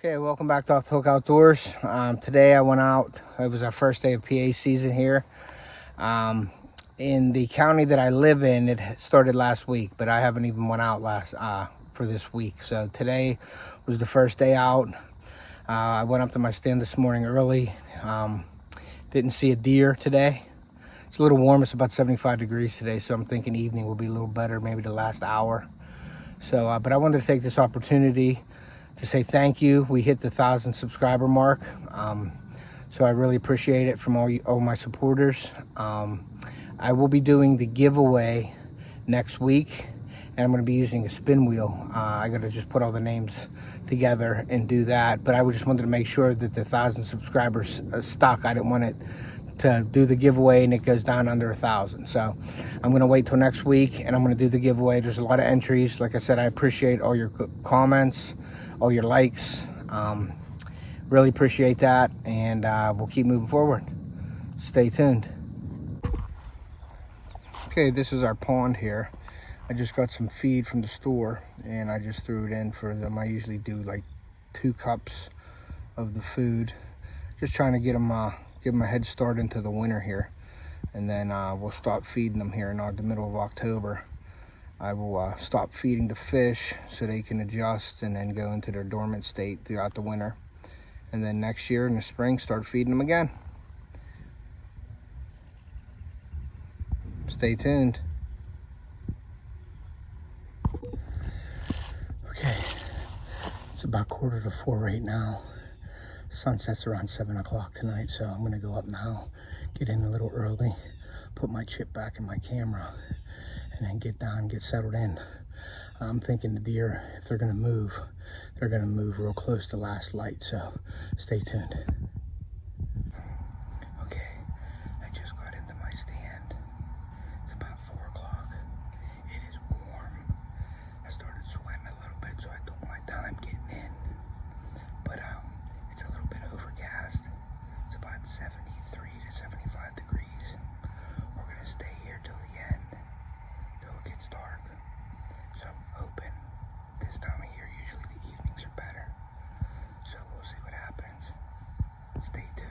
Okay, welcome back to Off the Hook Outdoors. Today I went out. It was our first day of PA season here. In the county that I live in, it started last week, but I haven't even went out for this week. So today was the first day out. I went up to my stand this morning early. Didn't see a deer today. It's a little warm. It's about 75 degrees today, so I'm thinking evening will be a little better, maybe the last hour. So, but I wanted to take this opportunity to say thank you. We hit the 1,000 subscriber mark, so I really appreciate it from all my supporters. I will be doing the giveaway next week, and I'm going to be using a spin wheel. I got to just put all the names together and do that, but I just wanted to make sure that the 1,000 subscribers stuck. I didn't want it to do the giveaway and it goes down under 1,000. So I'm going to wait till next week and I'm going to do the giveaway. There's a lot of entries. Like I said, I appreciate all your comments, all your likes. Really appreciate that, and we'll keep moving forward. Stay tuned. Okay, this is our pond here. I just got some feed from the store and I just threw it in for them. I usually do like 2 cups of the food, just trying to give them a head start into the winter here, and then we'll stop feeding them here in the middle of October. I will stop feeding the fish so they can adjust and then go into their dormant state throughout the winter. And then next year in the spring, start feeding them again. Stay tuned. Okay, it's about 3:45 right now. Sunset's around 7 o'clock tonight, so I'm gonna go up now, get in a little early, put my chip back in my camera, and then get down, get settled in. I'm thinking the deer, if they're gonna move, they're gonna move real close to last light, so stay tuned. Okay, I just got into my stand. It's about 4 o'clock. It is warm. I started sweating a little bit, so I took my time getting in. But it's a little bit overcast. It's about 73 to 75 degrees. We're gonna stay here till the end, till it gets dark. So I'm hoping this time of year, usually the evenings are better. So we'll see what happens. Stay tuned.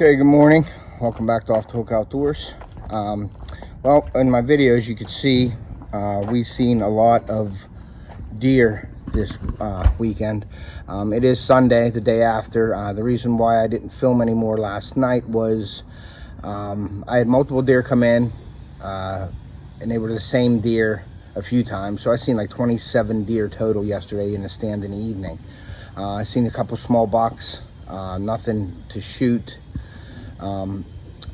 Okay, good morning. Welcome back to Off the Hook Outdoors. Well, in my videos you could see we've seen a lot of deer this weekend. It is Sunday, the day after. The reason why I didn't film anymore last night was I had multiple deer come in and they were the same deer a few times. So I seen like 27 deer total yesterday in the stand in the evening. I seen a couple small bucks, nothing to shoot.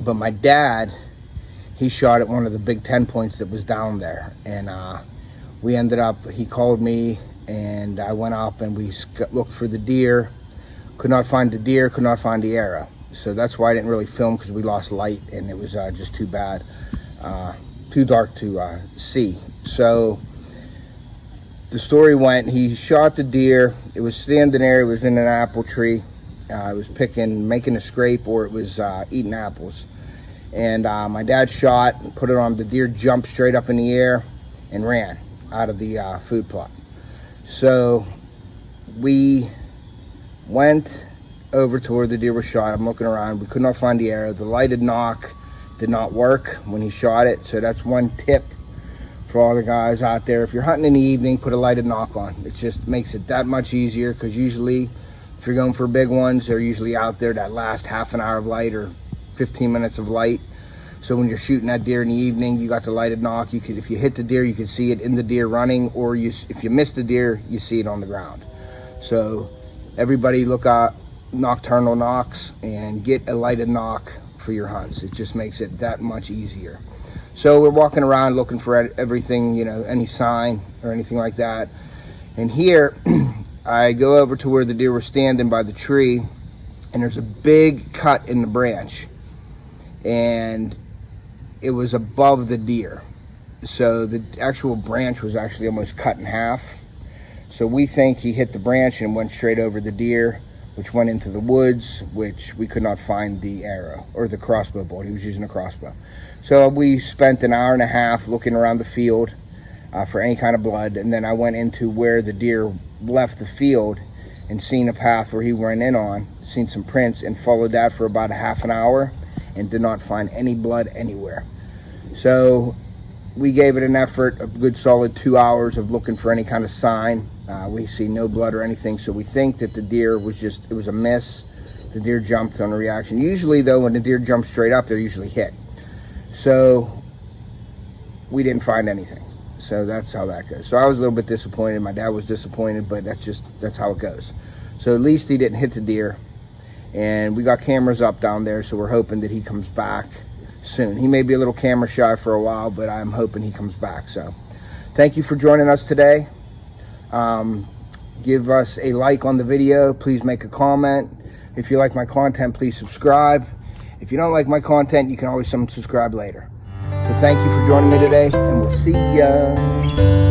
But my dad, he shot at one of the big 10 points that was down there, and we ended up, he called me and I went up and we looked for the deer, could not find the deer, could not find the arrow. So that's why I didn't really film, because we lost light and it was just too bad, too dark to see. So the story went, he shot the deer, it was standing there, it was in an apple tree. It was making a scrape, or it was eating apples. And my dad shot, put it on, the deer jumped straight up in the air and ran out of the food plot. So we went over to where the deer was shot. I'm looking around, we could not find the arrow. The lighted knock did not work when he shot it. So that's one tip for all the guys out there. If you're hunting in the evening, put a lighted knock on. It just makes it that much easier, because usually if you're going for big ones, they're usually out there that last half an hour of light or 15 minutes of light. So when you're shooting that deer in the evening, you got the lighted knock. You could, if you hit the deer, you can see it in the deer running, or if you miss the deer, you see it on the ground. So everybody look at nocturnal knocks and get a lighted knock for your hunts. It just makes it that much easier. So we're walking around looking for everything, you know, any sign or anything like that. And here, I go over to where the deer were standing by the tree, and there's a big cut in the branch, and it was above the deer. So the actual branch was actually almost cut in half. So we think he hit the branch and went straight over the deer, which went into the woods, which we could not find the arrow or the crossbow bolt. He was using a crossbow. So we spent an hour and a half looking around the field for any kind of blood, and then I went into where the deer left the field and seen a path where he went in on, seen some prints, and followed that for about a half an hour and did not find any blood anywhere. So we gave it an effort, a good solid 2 hours of looking for any kind of sign. We see no blood or anything, so we think that the deer was it was a miss. The deer jumped on a reaction. Usually though, when the deer jumps straight up, they're usually hit. So we didn't find anything. So that's how that goes. So I was a little bit disappointed. My dad was disappointed, but that's how it goes. So at least he didn't hit the deer. And we got cameras up down there, so we're hoping that he comes back soon. He may be a little camera shy for a while, but I'm hoping he comes back. So thank you for joining us today. Give us a like on the video. Please make a comment. If you like my content, please subscribe. If you don't like my content, you can always unsubscribe later. So thank you for joining me today, and we'll see ya.